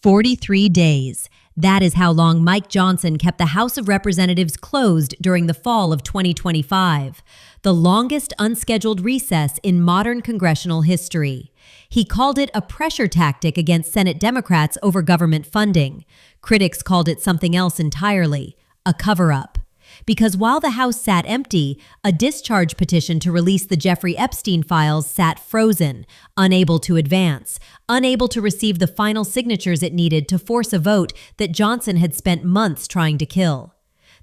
43 days. That is how long Mike Johnson kept the House of Representatives closed during the fall of 2025, the longest unscheduled recess in modern congressional history. He called it a pressure tactic against Senate Democrats over government funding. Critics called it something else entirely, a cover-up. Because while the House sat empty, a discharge petition to release the Jeffrey Epstein files sat frozen, unable to advance, unable to receive the final signatures it needed to force a vote that Johnson had spent months trying to kill.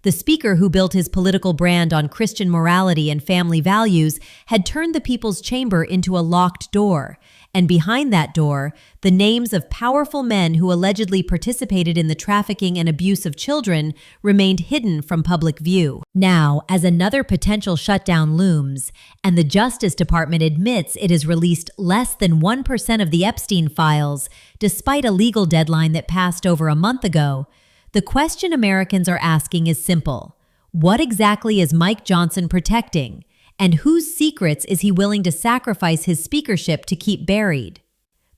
The speaker, who built his political brand on Christian morality and family values, had turned the people's chamber into a locked door. And behind that door, the names of powerful men who allegedly participated in the trafficking and abuse of children remained hidden from public view. Now, as another potential shutdown looms, and the Justice Department admits it has released less than 1% of the Epstein files, despite a legal deadline that passed over a month ago, the question Americans are asking is simple. What exactly is Mike Johnson protecting? And whose secrets is he willing to sacrifice his speakership to keep buried?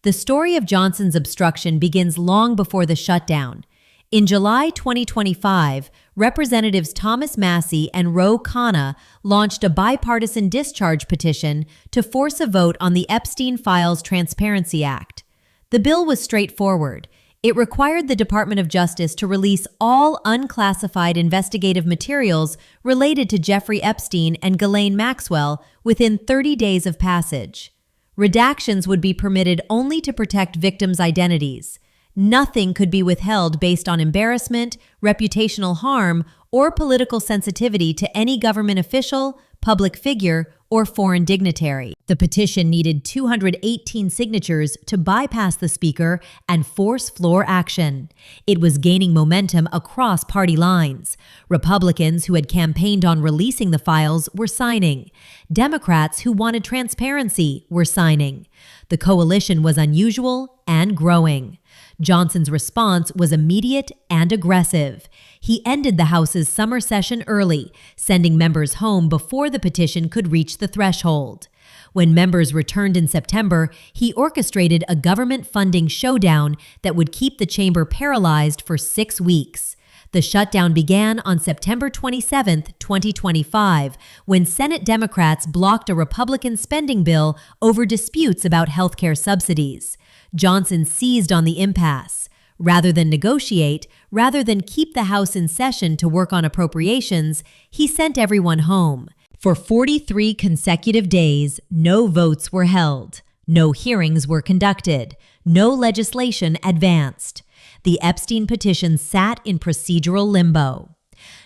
The story of Johnson's obstruction begins long before the shutdown. In July 2025, Representatives Thomas Massie and Ro Khanna launched a bipartisan discharge petition to force a vote on the Epstein Files Transparency Act. The bill was straightforward. It required the Department of Justice to release all unclassified investigative materials related to Jeffrey Epstein and Ghislaine Maxwell within 30 days of passage. Redactions would be permitted only to protect victims' identities. Nothing could be withheld based on embarrassment, reputational harm, or political sensitivity to any government official, public figure, or foreign dignitary. The petition needed 218 signatures to bypass the speaker and force floor action. It was gaining momentum across party lines. Republicans who had campaigned on releasing the files were signing. Democrats who wanted transparency were signing. The coalition was unusual and growing. Johnson's response was immediate and aggressive. He ended the House's summer session early, sending members home before the petition could reach the threshold. When members returned in September, he orchestrated a government funding showdown that would keep the chamber paralyzed for 6 weeks. The shutdown began on September 27, 2025, when Senate Democrats blocked a Republican spending bill over disputes about healthcare subsidies. Johnson seized on the impasse. Rather than negotiate, rather than keep the House in session to work on appropriations, he sent everyone home. For 43 consecutive days, no votes were held, no hearings were conducted, no legislation advanced. The Epstein petition sat in procedural limbo.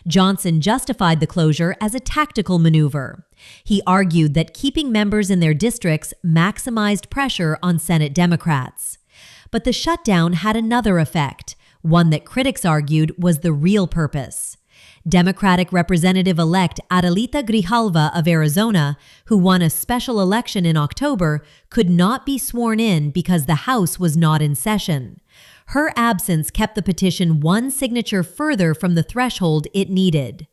Johnson justified the closure as a tactical maneuver. He argued that keeping members in their districts maximized pressure on Senate Democrats. But the shutdown had another effect, one that critics argued was the real purpose. Democratic Representative-elect Adelita Grijalva of Arizona, who won a special election in October, could not be sworn in because the House was not in session. Her absence kept the petition one signature further from the threshold it needed.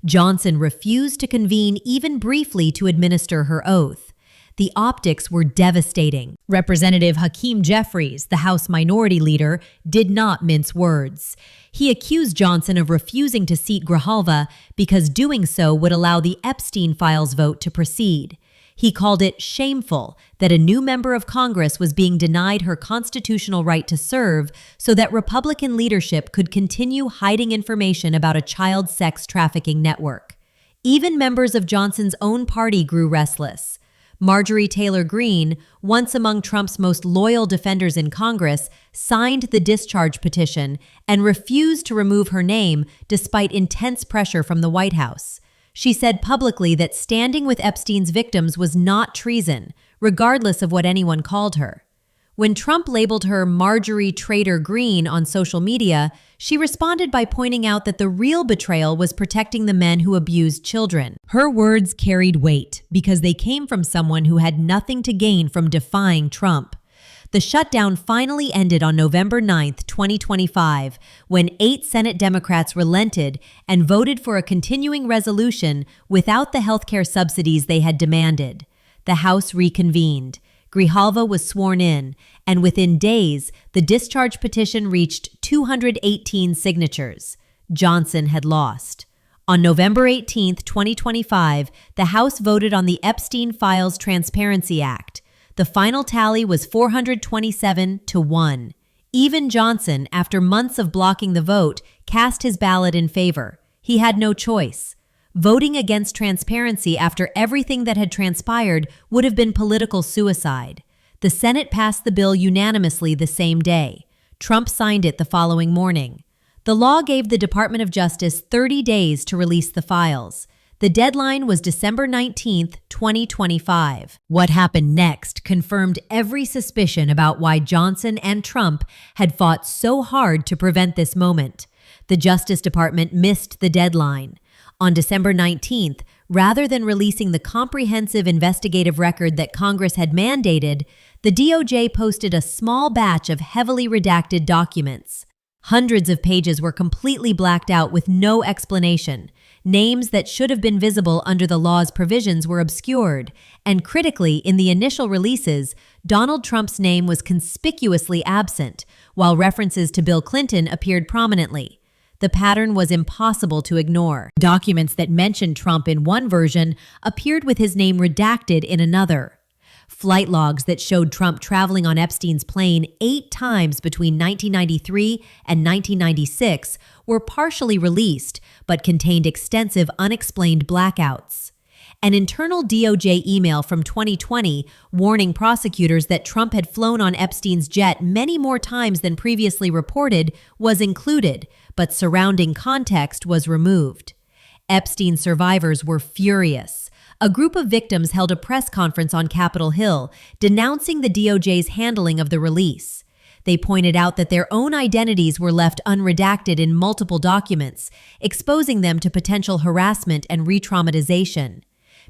Johnson refused to convene even briefly to administer her oath. The optics were devastating. Representative Hakeem Jeffries, the House Minority Leader, did not mince words. He accused Johnson of refusing to seat Grijalva because doing so would allow the Epstein files vote to proceed. He called it shameful that a new member of Congress was being denied her constitutional right to serve so that Republican leadership could continue hiding information about a child sex trafficking network. Even members of Johnson's own party grew restless. Marjorie Taylor Greene, once among Trump's most loyal defenders in Congress, signed the discharge petition and refused to remove her name despite intense pressure from the White House. She said publicly that standing with Epstein's victims was not treason, regardless of what anyone called her. When Trump labeled her Marjorie Traitor Greene on social media, she responded by pointing out that the real betrayal was protecting the men who abused children. Her words carried weight because they came from someone who had nothing to gain from defying Trump. The shutdown finally ended on November 9, 2025, when 8 Senate Democrats relented and voted for a continuing resolution without the healthcare subsidies they had demanded. The House reconvened. Grijalva was sworn in, and within days, the discharge petition reached 218 signatures. Johnson had lost. On November 18, 2025, the House voted on the Epstein Files Transparency Act. The final tally was 427 to 1. Even Johnson, after months of blocking the vote, cast his ballot in favor. He had no choice. Voting against transparency after everything that had transpired would have been political suicide. The Senate passed the bill unanimously the same day. Trump signed it the following morning. The law gave the Department of Justice 30 days to release the files. The deadline was December 19, 2025. What happened next confirmed every suspicion about why Johnson and Trump had fought so hard to prevent this moment. The Justice Department missed the deadline. On December 19th, rather than releasing the comprehensive investigative record that Congress had mandated, the DOJ posted a small batch of heavily redacted documents. Hundreds of pages were completely blacked out with no explanation. Names that should have been visible under the law's provisions were obscured, and critically, in the initial releases, Donald Trump's name was conspicuously absent, while references to Bill Clinton appeared prominently. The pattern was impossible to ignore. Documents that mentioned Trump in one version appeared with his name redacted in another. Flight logs that showed Trump traveling on Epstein's plane 8 times between 1993 and 1996 were partially released, but contained extensive unexplained blackouts. An internal DOJ email from 2020 warning prosecutors that Trump had flown on Epstein's jet many more times than previously reported was included, but surrounding context was removed. Epstein survivors were furious. A group of victims held a press conference on Capitol Hill denouncing the DOJ's handling of the release. They pointed out that their own identities were left unredacted in multiple documents, exposing them to potential harassment and re-traumatization.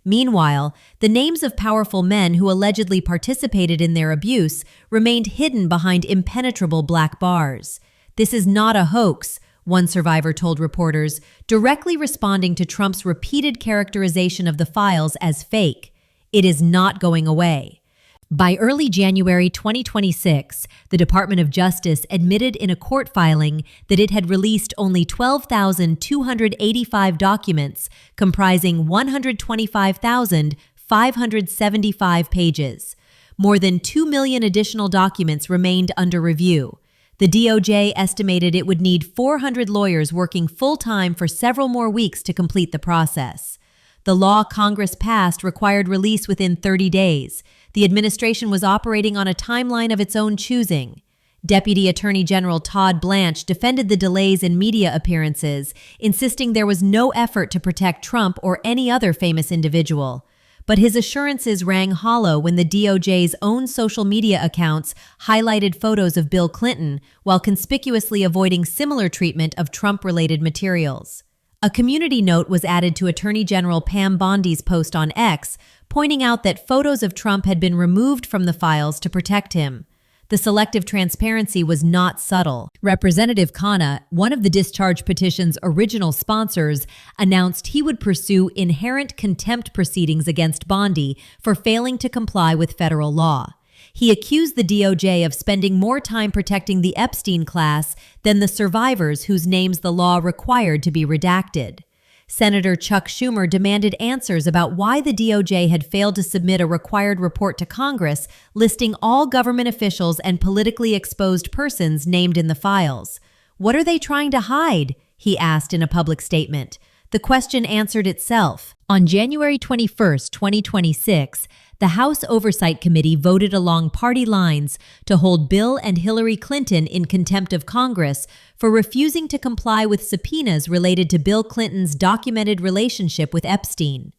Meanwhile, the names of powerful men who allegedly participated in their abuse remained hidden behind impenetrable black bars. "This is not a hoax," one survivor told reporters, directly responding to Trump's repeated characterization of the files as fake. "It is not going away." By early January 2026, the Department of Justice admitted in a court filing that it had released only 12,285 documents comprising 125,575 pages. More than 2 million additional documents remained under review. The DOJ estimated it would need 400 lawyers working full-time for several more weeks to complete the process. The law Congress passed required release within 30 days. The administration was operating on a timeline of its own choosing. Deputy Attorney General Todd Blanche defended the delays in media appearances, insisting there was no effort to protect Trump or any other famous individual. But his assurances rang hollow when the DOJ's own social media accounts highlighted photos of Bill Clinton while conspicuously avoiding similar treatment of Trump-related materials. A community note was added to Attorney General Pam Bondi's post on X, pointing out that photos of Trump had been removed from the files to protect him. The selective transparency was not subtle. Representative Khanna, one of the discharge petition's original sponsors, announced he would pursue inherent contempt proceedings against Bondi for failing to comply with federal law. He accused the DOJ of spending more time protecting the Epstein class than the survivors whose names the law required to be redacted. Senator Chuck Schumer demanded answers about why the DOJ had failed to submit a required report to Congress listing all government officials and politically exposed persons named in the files. "What are they trying to hide?" he asked in a public statement. The question answered itself. On January 21, 2026, the House Oversight Committee voted along party lines to hold Bill and Hillary Clinton in contempt of Congress for refusing to comply with subpoenas related to Bill Clinton's documented relationship with Epstein.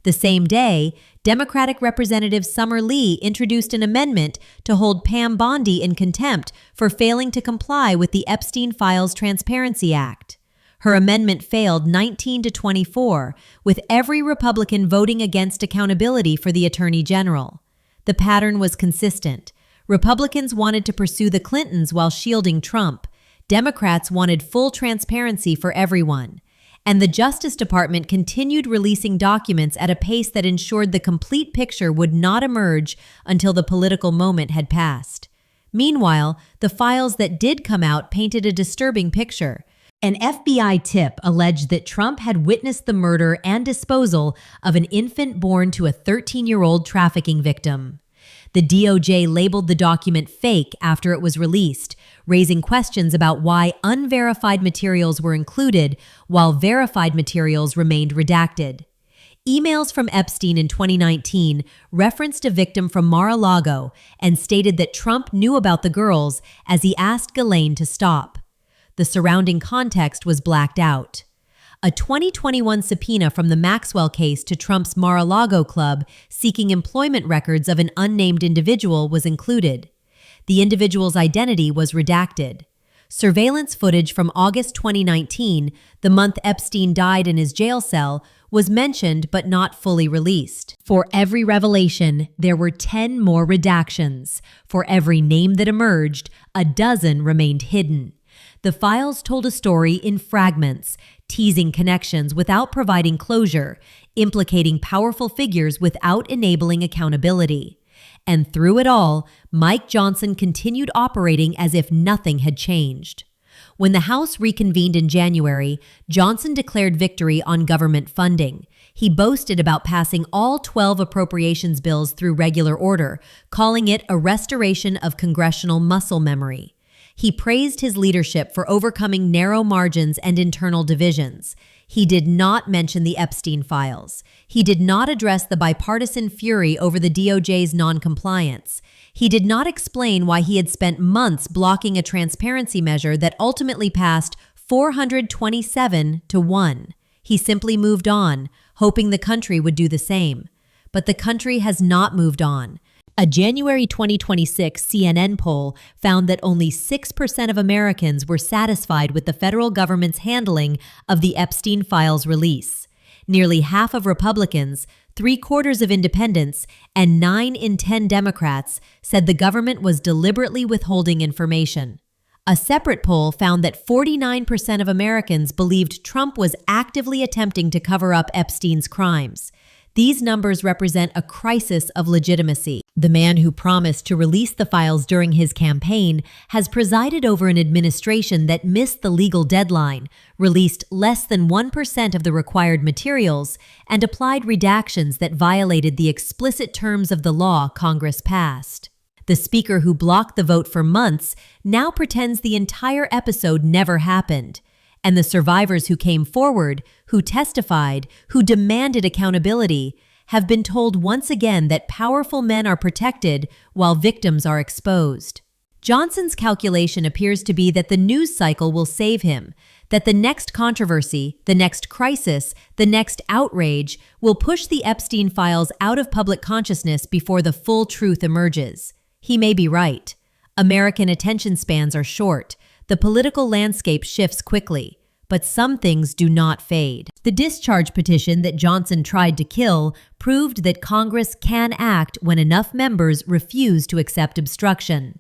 The same day, Democratic Representative Summer Lee introduced an amendment to hold Pam Bondi in contempt for failing to comply with the Epstein Files Transparency Act. Her amendment failed 19 to 24, with every Republican voting against accountability for the Attorney General. The pattern was consistent. Republicans wanted to pursue the Clintons while shielding Trump. Democrats wanted full transparency for everyone. And the Justice Department continued releasing documents at a pace that ensured the complete picture would not emerge until the political moment had passed. Meanwhile, the files that did come out painted a disturbing picture. An FBI tip alleged that Trump had witnessed the murder and disposal of an infant born to a 13-year-old trafficking victim. The DOJ labeled the document fake after it was released, raising questions about why unverified materials were included while verified materials remained redacted. Emails from Epstein in 2019 referenced a victim from Mar-a-Lago and stated that Trump knew about the girls as he asked Ghislaine to stop. The surrounding context was blacked out. A 2021 subpoena from the Maxwell case to Trump's Mar-a-Lago club seeking employment records of an unnamed individual was included. The individual's identity was redacted. Surveillance footage from August 2019, the month Epstein died in his jail cell, was mentioned but not fully released. For every revelation, there were 10 more redactions. For every name that emerged, a dozen remained hidden. The files told a story in fragments, teasing connections without providing closure, implicating powerful figures without enabling accountability. And through it all, Mike Johnson continued operating as if nothing had changed. When the House reconvened in January, Johnson declared victory on government funding. He boasted about passing all 12 appropriations bills through regular order, calling it a restoration of congressional muscle memory. He praised his leadership for overcoming narrow margins and internal divisions. He did not mention the Epstein files. He did not address the bipartisan fury over the DOJ's noncompliance. He did not explain why he had spent months blocking a transparency measure that ultimately passed 427-1. He simply moved on, hoping the country would do the same. But the country has not moved on. A January 2026 CNN poll found that only 6% of Americans were satisfied with the federal government's handling of the Epstein files release. Nearly half of Republicans, 3/4 of independents, and 9 in 10 Democrats said the government was deliberately withholding information. A separate poll found that 49% of Americans believed Trump was actively attempting to cover up Epstein's crimes. These numbers represent a crisis of legitimacy. The man who promised to release the files during his campaign has presided over an administration that missed the legal deadline, released less than 1% of the required materials, and applied redactions that violated the explicit terms of the law Congress passed. The speaker who blocked the vote for months now pretends the entire episode never happened. And the survivors who came forward, who testified, who demanded accountability, have been told once again that powerful men are protected while victims are exposed. Johnson's calculation appears to be that the news cycle will save him, that the next controversy, the next crisis, the next outrage will push the Epstein files out of public consciousness before the full truth emerges. He may be right. American attention spans are short. The political landscape shifts quickly, but some things do not fade. The discharge petition that Johnson tried to kill proved that Congress can act when enough members refuse to accept obstruction.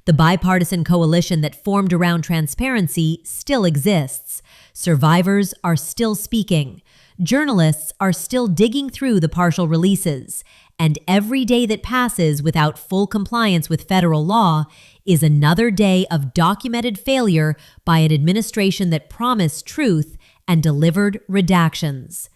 The bipartisan coalition that formed around transparency still exists. Survivors are still speaking. Journalists are still digging through the partial releases. And every day that passes without full compliance with federal law is another day of documented failure by an administration that promised truth and delivered redactions.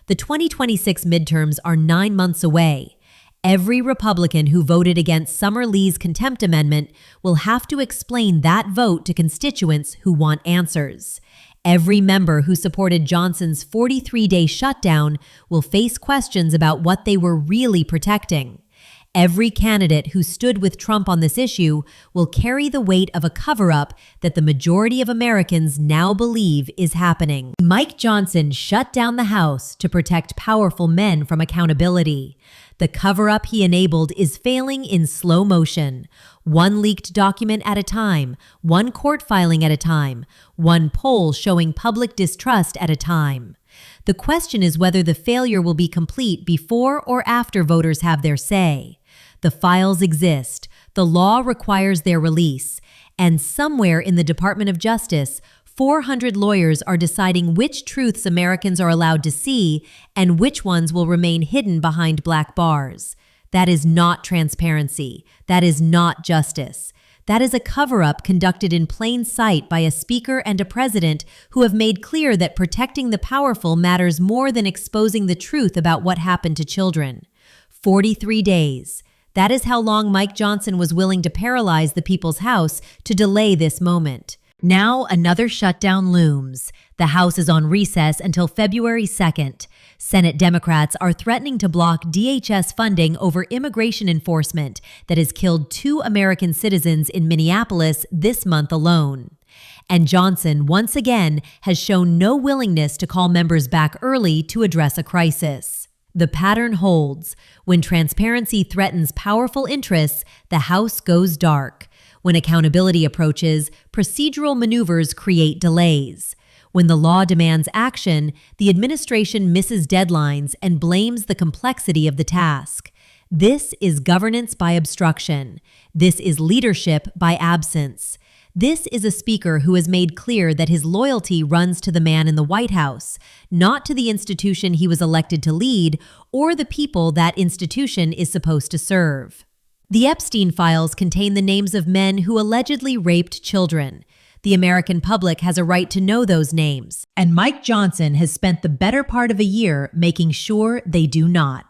The 2026 midterms are 9 months away. Every Republican who voted against Summer Lee's contempt amendment will have to explain that vote to constituents who want answers. Every member who supported Johnson's 43-day shutdown will face questions about what they were really protecting. Every candidate who stood with Trump on this issue will carry the weight of a cover-up that the majority of Americans now believe is happening. Mike Johnson shut down the House to protect powerful men from accountability. The cover-up he enabled is failing in slow motion. One leaked document at a time, one court filing at a time, one poll showing public distrust at a time. The question is whether the failure will be complete before or after voters have their say. The files exist, the law requires their release, and somewhere in the Department of Justice, 400 lawyers are deciding which truths Americans are allowed to see and which ones will remain hidden behind black bars. That is not transparency. That is not justice. That is a cover-up conducted in plain sight by a speaker and a president who have made clear that protecting the powerful matters more than exposing the truth about what happened to children. 43 days. That is how long Mike Johnson was willing to paralyze the people's House to delay this moment. Now another shutdown looms. The House is on recess until February 2nd. Senate Democrats are threatening to block DHS funding over immigration enforcement that has killed 2 American citizens in Minneapolis this month alone. And Johnson, once again, has shown no willingness to call members back early to address a crisis. The pattern holds. When transparency threatens powerful interests, the House goes dark. When accountability approaches, procedural maneuvers create delays. When the law demands action, the administration misses deadlines and blames the complexity of the task. This is governance by obstruction. This is leadership by absence. This is a speaker who has made clear that his loyalty runs to the man in the White House, not to the institution he was elected to lead or the people that institution is supposed to serve. The Epstein files contain the names of men who allegedly raped children. The American public has a right to know those names, and Mike Johnson has spent the better part of a year making sure they do not.